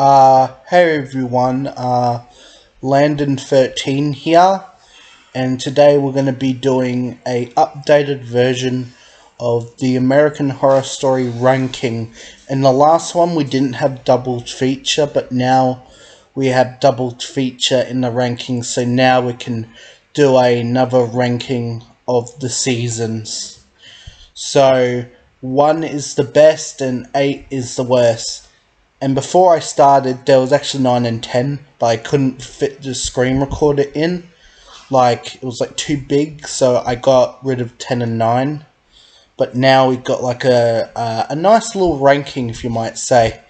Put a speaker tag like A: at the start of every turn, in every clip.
A: Hey everyone, Landon13 here, and today we're going to be doing a updated version of the American Horror Story ranking. In the last one we didn't have double feature, but now we have double feature in the ranking, so now we can do another ranking of the seasons. So 1 is the best and 8 is the worst. And before I started, there was actually 9 and 10, but I couldn't fit the screen recorder in. It was too big, so I got rid of 10 and 9. But now we've got a nice little ranking, if you might say.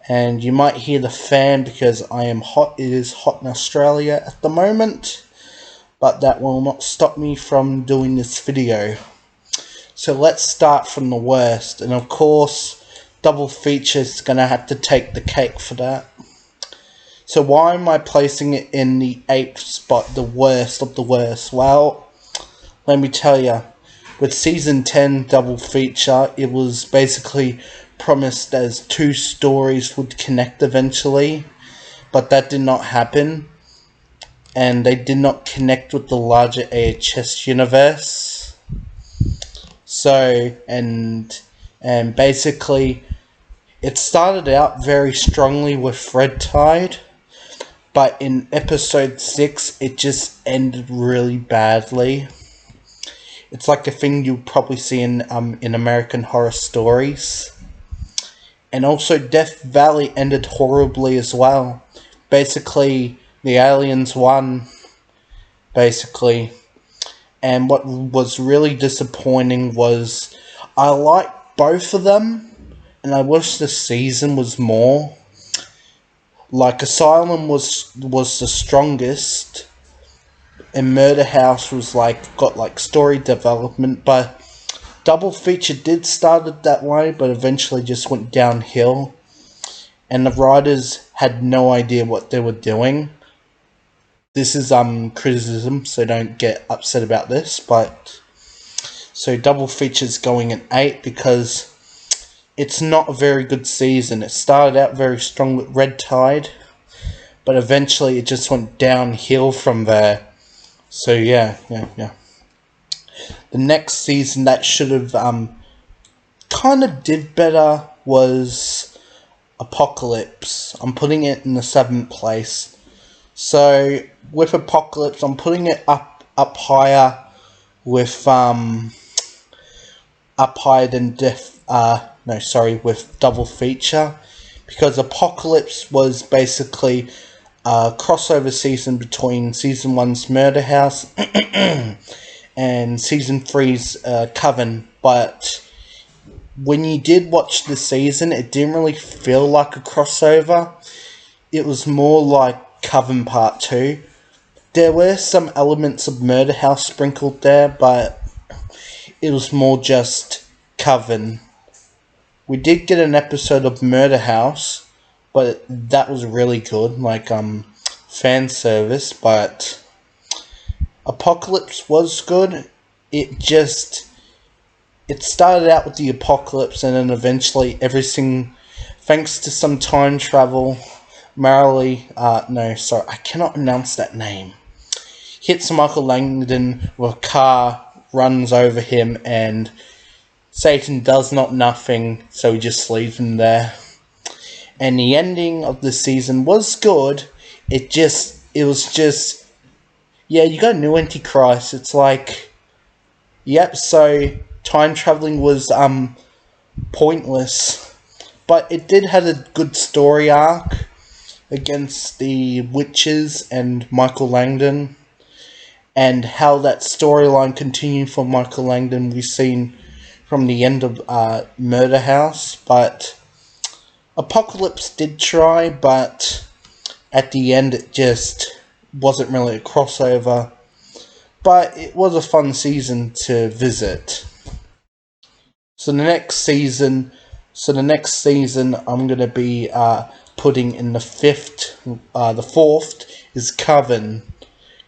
A: And you might hear the fan because I am hot. It is hot in Australia at the moment. But that will not stop me from doing this video. So let's start from the worst. And of course, double feature is going to have to take the cake for that. So why am I placing it in the 8th spot, the worst of the worst? Well, let me tell you, with season 10 double feature, it was basically promised as 2 stories would connect eventually, but that did not happen, and they did not connect with the larger AHS universe. So, and basically, it started out very strongly with Red Tide, but in episode 6, it just ended really badly. It's like a thing you'll probably see in American Horror Stories. And also, Death Valley ended horribly as well. Basically, the aliens won, basically. And what was really disappointing was, I liked both of them, and I wish the season was more. Asylum was the strongest, and Murder House was got story development, but double feature did started that way, but eventually just went downhill, and the writers had no idea what they were doing. This is criticism, so don't get upset about this, but so double feature's going at 8 because it's not a very good season. It started out very strong with Red Tide, but eventually it just went downhill from there. So yeah. The next season that should have kind of did better was Apocalypse. I'm putting it in the 7th place. So with Apocalypse, I'm putting it up higher with up higher than with double feature, because Apocalypse was basically a crossover season between season 1's Murder House and season 3's Coven, but when you did watch the season, it didn't really feel like a crossover. It was more like Coven Part 2. There were some elements of Murder House sprinkled there, but it was more just Coven. We did get an episode of Murder House, but that was really good, fan service, but Apocalypse was good. It started out with the apocalypse, and then eventually everything, thanks to some time travel, I cannot announce that name, hits Michael Langdon with a car, runs over him, and Satan does not nothing, so he just leaves him there. And the ending of the season was good. It was just, yeah, you got a new Antichrist. It's yep, so time traveling was pointless, but it did have a good story arc against the witches and Michael Langdon, and how that storyline continued for Michael Langdon we've seen from the end of Murder House. But Apocalypse did try, but at the end it just wasn't really a crossover, but it was a fun season to visit. So the next season I'm going to be putting in the 5th, the 4th is Coven.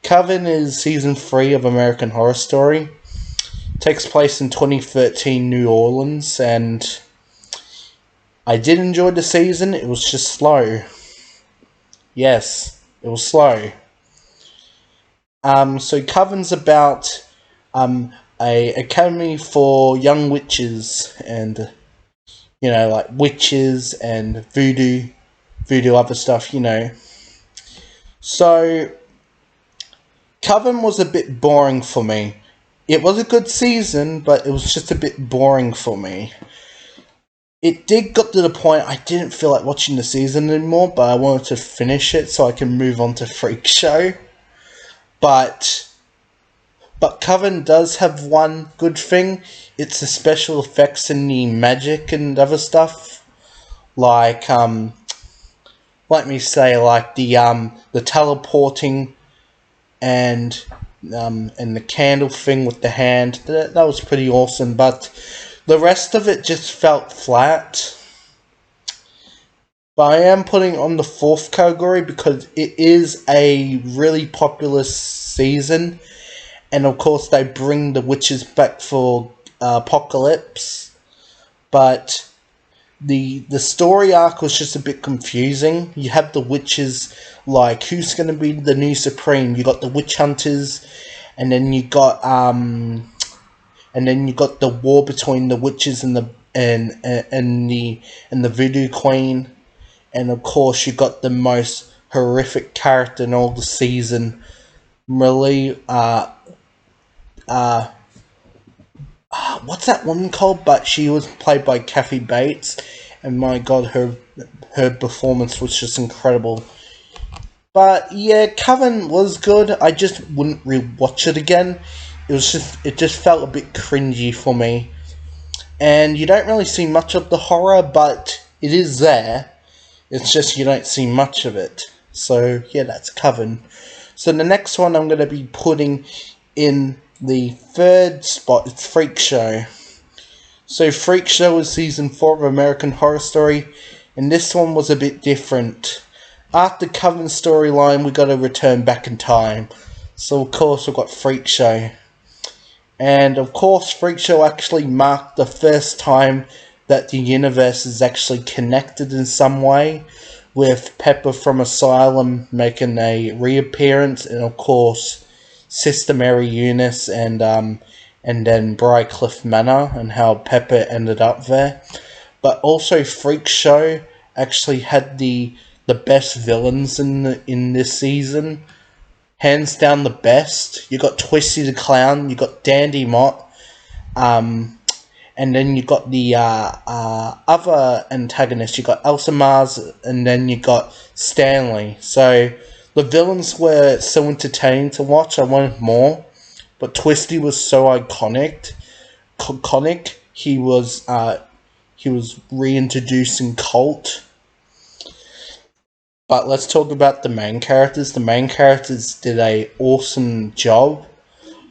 A: Coven is season 3 of American Horror Story. It takes place in 2013 New Orleans, and I did enjoy the season, it was just slow. Yes, it was slow. So Coven's about a academy for young witches and like witches and voodoo other stuff, So Coven was a bit boring for me. It was a good season, but it was just a bit boring for me. It did got to the point I didn't feel like watching the season anymore, but I wanted to finish it so I can move on to Freak Show. But Coven does have one good thing. It's the special effects and the magic and other stuff. Like let me say, like the teleporting and the candle thing with the hand. That was pretty awesome, but the rest of it just felt flat. But I am putting on the fourth category because it is a really popular season, and of course they bring the witches back for Apocalypse, but the story arc was just a bit confusing. You have the witches, like who's going to be the new supreme. You got the witch hunters, and then you got the war between the witches and the voodoo queen, and of course you got the most horrific character in all the season. Really, what's that woman called? But she was played by Kathy Bates, and my god, her performance was just incredible. But yeah, Coven was good. I just wouldn't rewatch it again. It just felt a bit cringy for me. And you don't really see much of the horror, but it is there. It's just you don't see much of it. So yeah, that's Coven. So the next one I'm going to be putting in the third spot is Freak Show. So Freak Show was season 4 of American Horror Story, and this one was a bit different. After Coven's storyline, we got to return back in time. So of course we've got Freak Show. And of course Freak Show actually marked the first time that the universe is actually connected in some way, with Pepper from Asylum making a reappearance, and of course Sister Mary Eunice and then Briarcliff Manor and how Pepper ended up there. But also Freak Show actually had the best villains in this season. Hands down the best. You got Twisty the Clown, you got Dandy Mott, and then you got the other antagonist. You got Elsa Mars, and then you got Stanley. So the villains were so entertaining to watch. I wanted more, but Twisty was so iconic. He was reintroducing Cult. But let's talk about the main characters. The main characters did an awesome job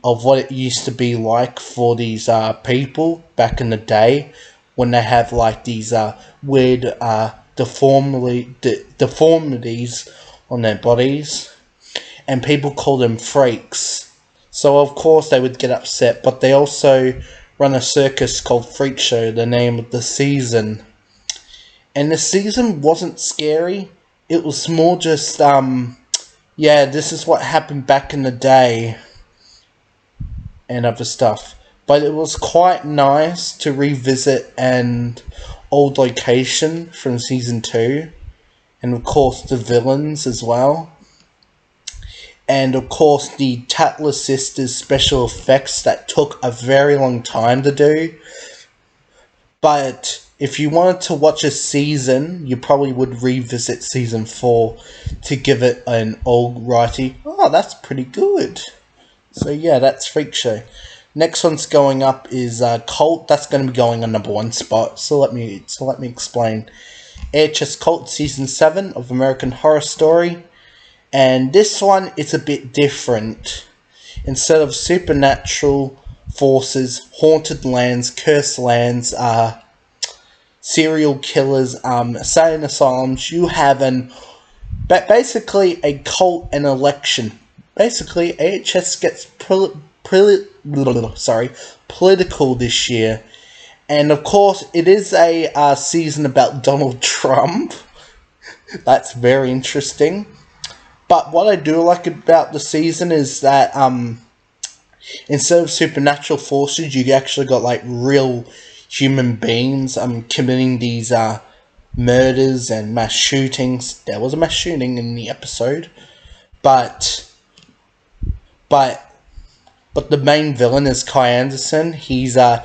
A: of what it used to be like for these people back in the day, when they have like these weird deformities on their bodies, and people call them freaks. So of course they would get upset, but they also run a circus called Freak Show, the name of the season. And the season wasn't scary. It was more just, yeah, this is what happened back in the day and other stuff. But it was quite nice to revisit an old location from season 2. And of course the villains as well. And of course the Tatler Sisters special effects that took a very long time to do. But if you wanted to watch a season, you probably would revisit season 4 to give it an alrighty. Oh, that's pretty good. So yeah, that's Freak Show. Next one's going up is Cult. That's going to be going on number 1 spot. So let me explain. AHS Cult season 7 of American Horror Story, and this one is a bit different. Instead of supernatural forces, haunted lands, cursed lands, serial killers, insane asylums, you have basically a cult and election. Basically, AHS gets political this year, And of course, it is a season about Donald Trump. That's very interesting. But what I do like about the season is that instead of supernatural forces, you actually got like real human beings committing these murders and mass shootings. There was a mass shooting in the episode, but but but the main villain is Kai Anderson. He's the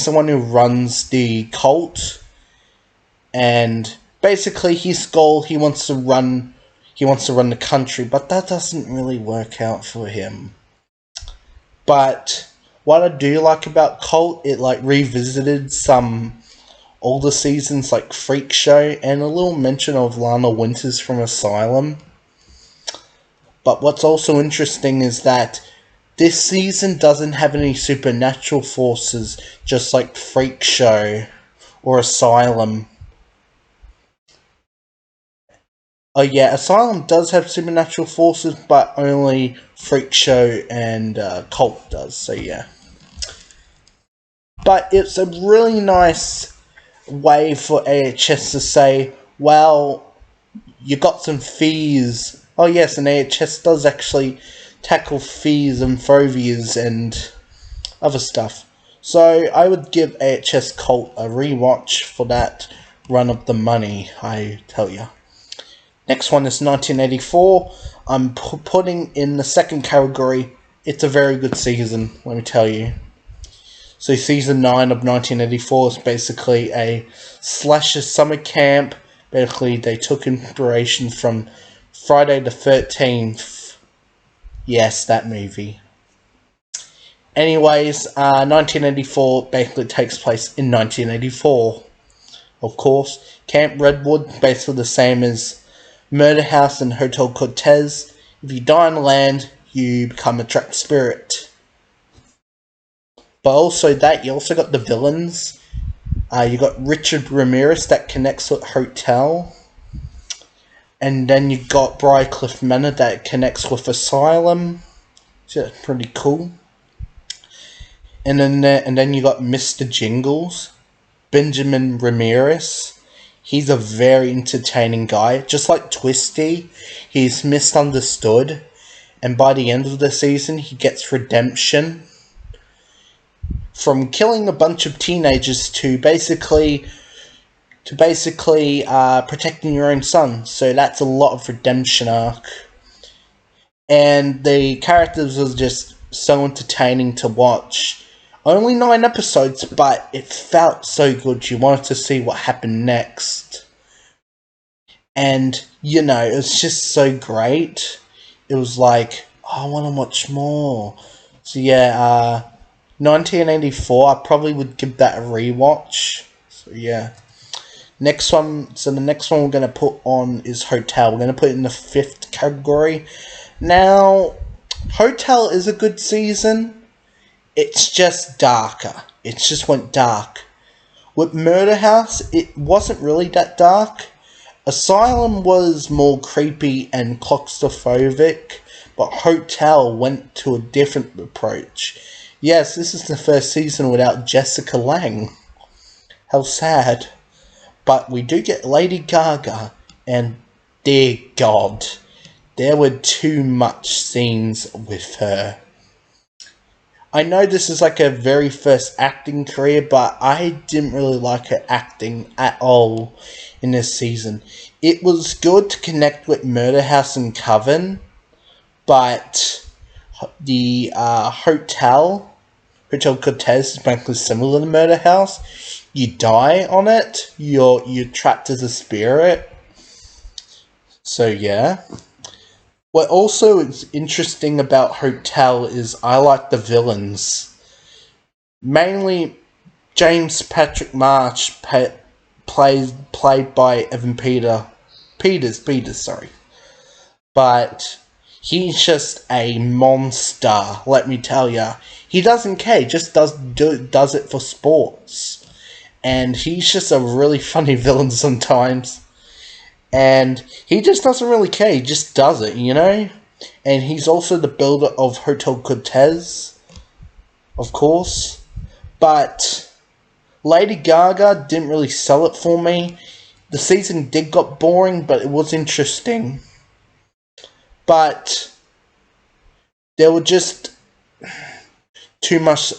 A: one who runs the cult, and basically his goal, he wants to run the country, but that doesn't really work out for him. But what I do like about Cult, it like revisited some older seasons like Freak Show and a little mention of Lana Winters from Asylum. But what's also interesting is that this season doesn't have any supernatural forces, just like Freak Show or Asylum. Oh yeah, Asylum does have supernatural forces, but only Freak Show and Cult does, so yeah. But it's a really nice way for AHS to say, well, you got some fees. Oh yes, and AHS does actually tackle fees and phobias and other stuff. So I would give AHS Cult a rewatch for that run of the money, I tell you. Next one is 1984. I'm putting in the second category. It's a very good season, let me tell you. So season 9 of 1984 is basically a slasher summer camp. Basically, they took inspiration from Friday the 13th. Yes, that movie. Anyways, 1984 basically takes place in 1984. Of course, Camp Redwood, basically the same as Murder House and Hotel Cortez. If you die on land, you become a trapped spirit. But also that, you also got the villains. You got Richard Ramirez that connects with Hotel. And then you got Briarcliff Manor that connects with Asylum. So that's pretty cool. And then you got Mr. Jingles, Benjamin Ramirez. He's a very entertaining guy. Just like Twisty, he's misunderstood. And by the end of the season, he gets redemption. From killing a bunch of teenagers to basically protecting your own son. So that's a lot of redemption arc. And the characters are just so entertaining to watch. Only 9 episodes, but it felt so good. You wanted to see what happened next. And, you know, it was just so great. It was like, oh, I want to watch more. So yeah, 1984, I probably would give that a rewatch. So yeah. Next one, so the next one we're going to put on is Hotel. We're going to put it in the 5th category. Now, Hotel is a good season. It's just darker. It just went dark. With Murder House, it wasn't really that dark. Asylum was more creepy and claustrophobic, but Hotel went to a different approach. Yes, this is the first season without Jessica Lange. How sad. But we do get Lady Gaga, and dear God, there were too much scenes with her. I know this is like her very first acting career, but I didn't really like her acting at all in this season. It was good to connect with Murder House and Coven, but the Hotel Cortez is basically similar to Murder House. You die on it, you're trapped as a spirit. So yeah. What also is interesting about Hotel is I like the villains. Mainly James Patrick Marsh, played by Evan Peters, sorry. But he's just a monster, let me tell ya. He doesn't care, he just does it for sports. And he's just a really funny villain sometimes. And he just doesn't really care, he just does it, you know? And he's also the builder of Hotel Cortez, of course. But Lady Gaga didn't really sell it for me. The season did got boring, but it was interesting. But there were just too much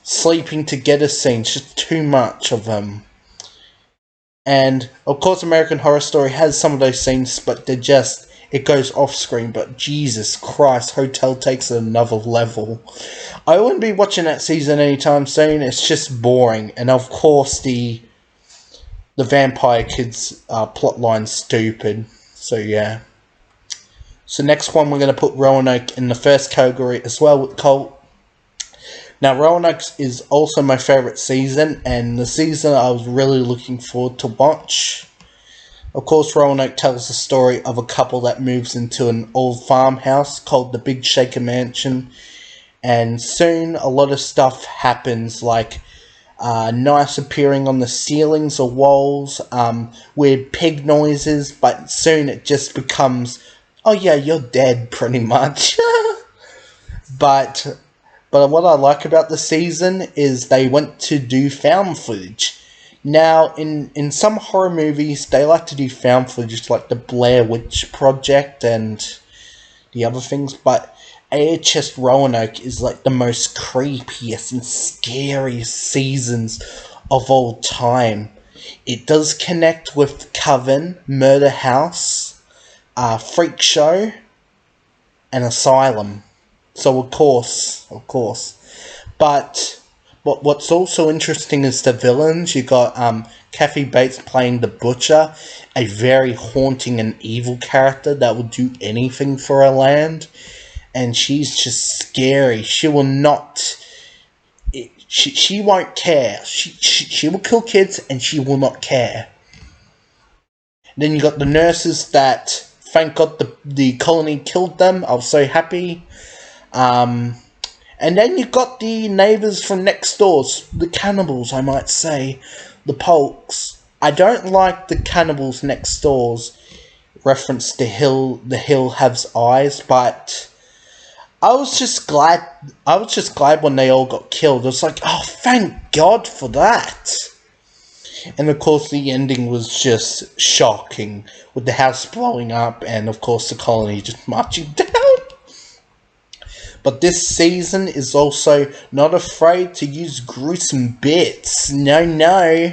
A: sleeping together scenes, just too much of them. And of course, American Horror Story has some of those scenes, but it goes off screen. But Jesus Christ, Hotel takes it another level. I wouldn't be watching that season anytime soon. It's just boring. And of course, the Vampire Kids plotline's stupid. So yeah. So next one, we're going to put Roanoke in the first category as well with Cult. Now, Roanoke is also my favourite season, and the season I was really looking forward to watch. Of course, Roanoke tells the story of a couple that moves into an old farmhouse called the Big Shaker Mansion, and soon a lot of stuff happens, like knives appearing on the ceilings or walls, weird pig noises, but soon it just becomes, oh yeah, you're dead, pretty much. But what I like about the season is they went to do found footage. Now, in some horror movies, they like to do found footage, like the Blair Witch Project and the other things, but AHS Roanoke is like the most creepiest and scariest seasons of all time. It does connect with Coven, Murder House, Freak Show, and Asylum. So of course. But what's also interesting is the villains. You got Kathy Bates playing the Butcher, a very haunting and evil character that will do anything for her land, and she's just scary. She will not. She won't care. She will kill kids, and she will not care. Then you got the nurses that, thank God the colony killed them. I was so happy. And then you got the neighbours from next doors, the cannibals, I might say, the Polks. I don't like the cannibals next doors reference to the hill has eyes, but I was just glad when they all got killed. I was like, oh, thank God for that. And of course the ending was just shocking, with the house blowing up and of course the colony just marching down. But this season is also not afraid to use gruesome bits. No.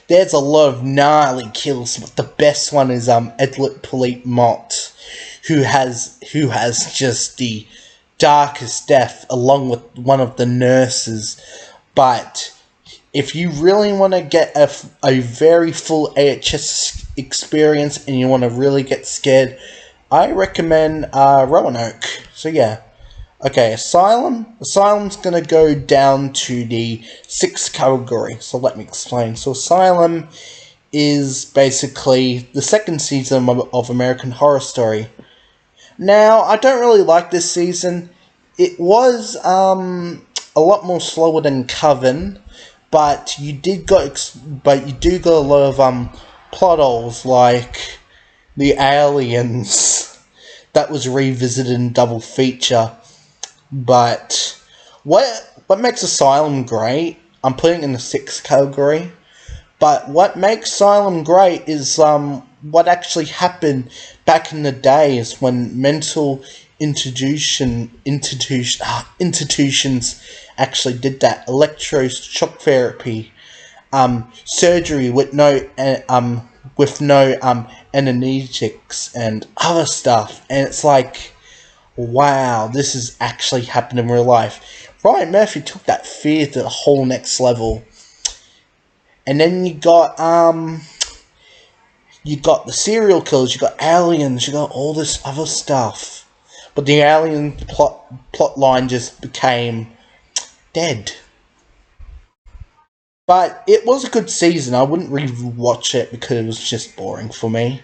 A: There's a lot of gnarly kills, but the best one is Edlet Polite Mott, who has just the darkest death along with one of the nurses. But if you really want to get a very full AHS experience and you want to really get scared, I recommend Roanoke. So yeah. Okay, Asylum. Asylum's going to go down to the 6th category, so let me explain. So Asylum is basically the second season of American Horror Story. Now, I don't really like this season. It was a lot more slower than Coven, but you do got a lot of plot holes, like the aliens that was revisited in double feature. But what makes Asylum great, I'm putting it in the 6th category, but what makes Asylum great is what actually happened back in the days when mental institutions actually did that. Electroshock therapy, surgery with no anesthetics and other stuff, and it's like, wow, this is actually happening in real life. Ryan Murphy took that fear to the whole next level. And then you got the serial killers, you got aliens, you got all this other stuff. But the alien plot line just became dead. But it was a good season. I wouldn't re-watch it because it was just boring for me.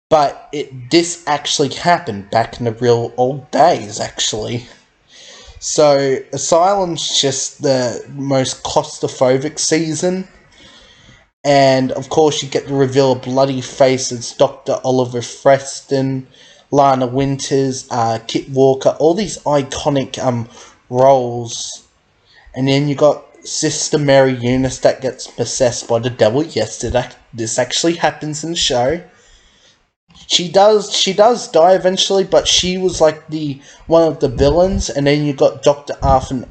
A: But this actually happened back in the real old days, actually. So, Asylum's just the most claustrophobic season. And, of course, you get to reveal a bloody face as Dr. Oliver Preston, Lana Winters, Kit Walker, all these iconic roles. And then you got Sister Mary Eunice that gets possessed by the devil. Yes, this actually happens in the show. She does die eventually, but she was like the one of the villains. And then you got Dr. Arthur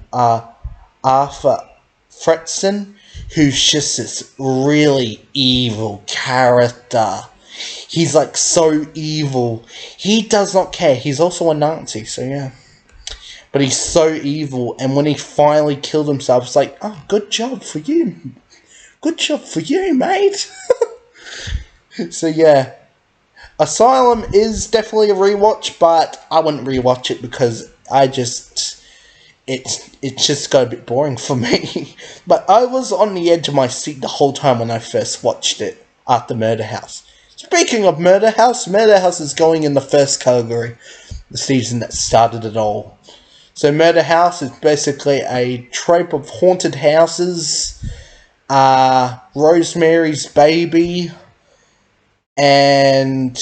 A: Fretson, who's just this really evil character. He's like so evil. He does not care. He's also a Nazi, so yeah. But he's so evil, and when he finally killed himself, it's like, oh, good job for you. Good job for you, mate. So yeah. Asylum is definitely a rewatch, but I wouldn't rewatch it because it's just got a bit boring for me. But I was on the edge of my seat the whole time when I first watched it after Murder House. Speaking of Murder House is going in the first category, the season that started it all. So Murder House is basically a trope of haunted houses, Rosemary's Baby, and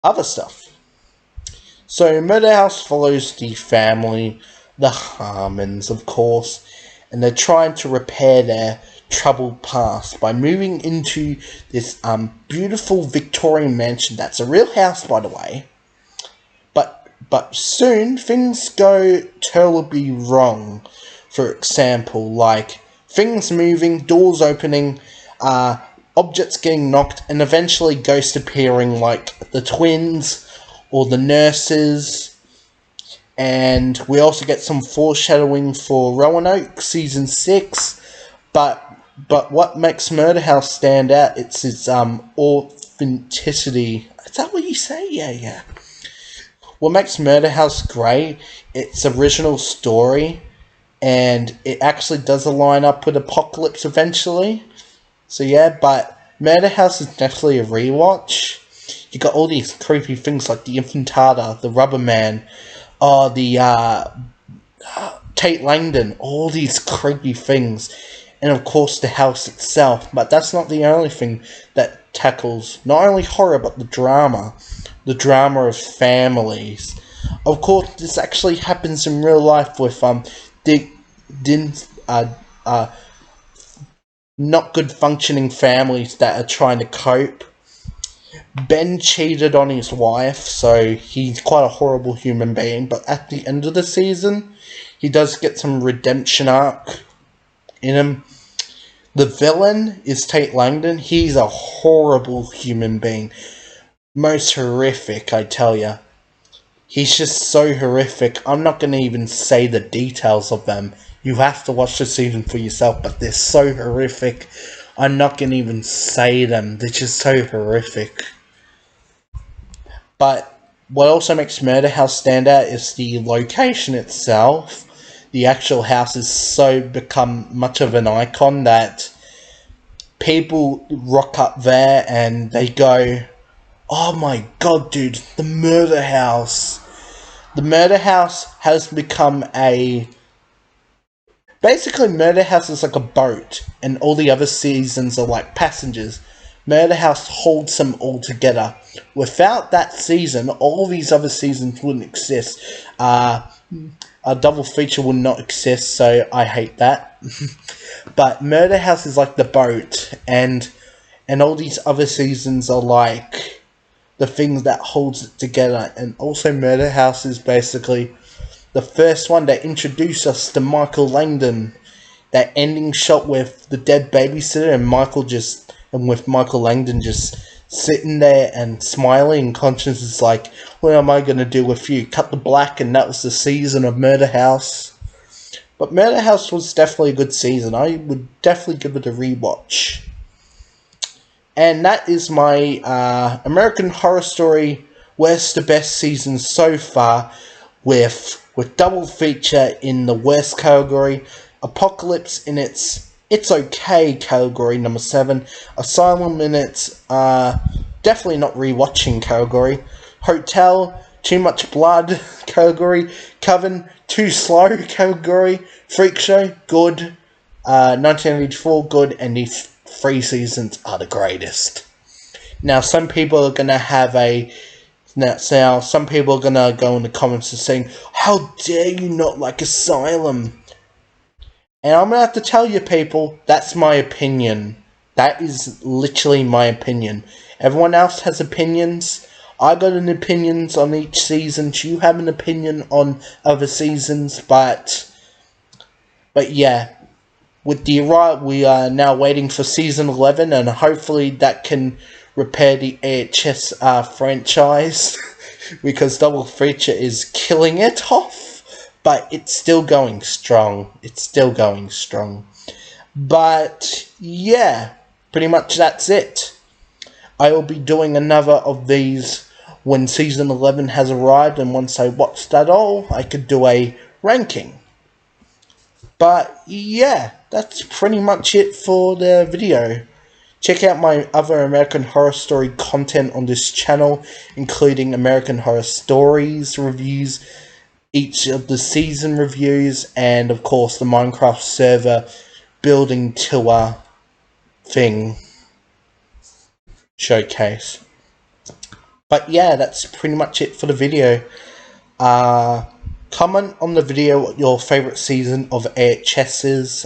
A: other stuff. So Murder House follows the family, the Harmons, of course, and they're trying to repair their troubled past by moving into this beautiful Victorian mansion. That's a real house, by the way. But soon things go terribly wrong. For example, like things moving, doors opening, objects getting knocked, and eventually ghosts appearing, like the twins or the nurses. And we also get some foreshadowing for Roanoke season 6. But what makes Murder House stand out? It's its authenticity. Is that what you say? Yeah. What makes Murder House great? Its original story, and it actually does line up with Apocalypse eventually. So yeah, but Murder House is definitely a rewatch. You got all these creepy things like the Infantata, the Rubber Man, the Tate Langdon, all these creepy things. And of course the house itself. But that's not the only thing that tackles not only horror but the drama of families. Of course, this actually happens in real life with not good functioning families that are trying to cope. Ben cheated on his wife, so he's quite a horrible human being. But at the end of the season, he does get some redemption arc in him. The villain is Tate Langdon. He's a horrible human being. Most horrific, I tell ya. He's just so horrific. I'm not going to even say the details of them. You have to watch the season for yourself, but they're so horrific. I'm not going to even say them. They're just so horrific. But what also makes Murder House stand out is the location itself. The actual house has so become much of an icon that people rock up there and they go, oh my god, dude, the Murder House. The Murder House has become basically, Murder House is like a boat, and all the other seasons are like passengers. Murder House holds them all together. Without that season, all these other seasons wouldn't exist. A double feature would not exist, so I hate that. But Murder House is like the boat, and all these other seasons are like the things that holds it together. And also Murder House is basically the first one that introduced us to Michael Langdon. That ending shot with the dead babysitter and with Michael Langdon just sitting there and smiling, and Conscience is like, what am I going to do with you? Cut the black, and that was the season of Murder House. But Murder House was definitely a good season. I would definitely give it a rewatch. And that is my American Horror Story Worst to Best season so far, with double feature in the worst category, Apocalypse in its okay category, number 7, Asylum in its definitely not rewatching category, Hotel, too much blood category, Coven, too slow category, Freak Show, good, 1984, good, and these 3 seasons are the greatest. Now, some people are going to have some people are going to go in the comments and saying, how dare you not like Asylum? And I'm gonna have to tell you, people, that's my opinion. That is literally my opinion. Everyone else has opinions. I got an opinions on each season. You have an opinion on other seasons, but yeah, with the right, we are now waiting for season 11, and hopefully that can repair the AHS franchise because Double Feature is killing it off. But it's still going strong. It's still going strong. But yeah, pretty much that's it. I will be doing another of these when season 11 has arrived, and once I watch that all, I could do a ranking. But yeah, that's pretty much it for the video. Check out my other American Horror Story content on this channel, including American Horror Stories reviews, each of the season reviews, and of course the Minecraft server building tour thing showcase. But yeah, that's pretty much it for the video. Comment on the video what your favourite season of AHS is.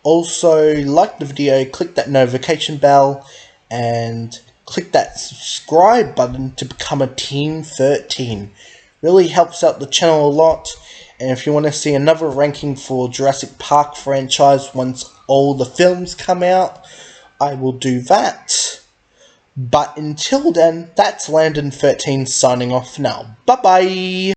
A: Also, like the video, click that notification bell, and click that subscribe button to become a Team 13. Really helps out the channel a lot. And if you want to see another ranking for Jurassic Park franchise once all the films come out, I will do that. But until then, that's Landon13 signing off now. Bye bye!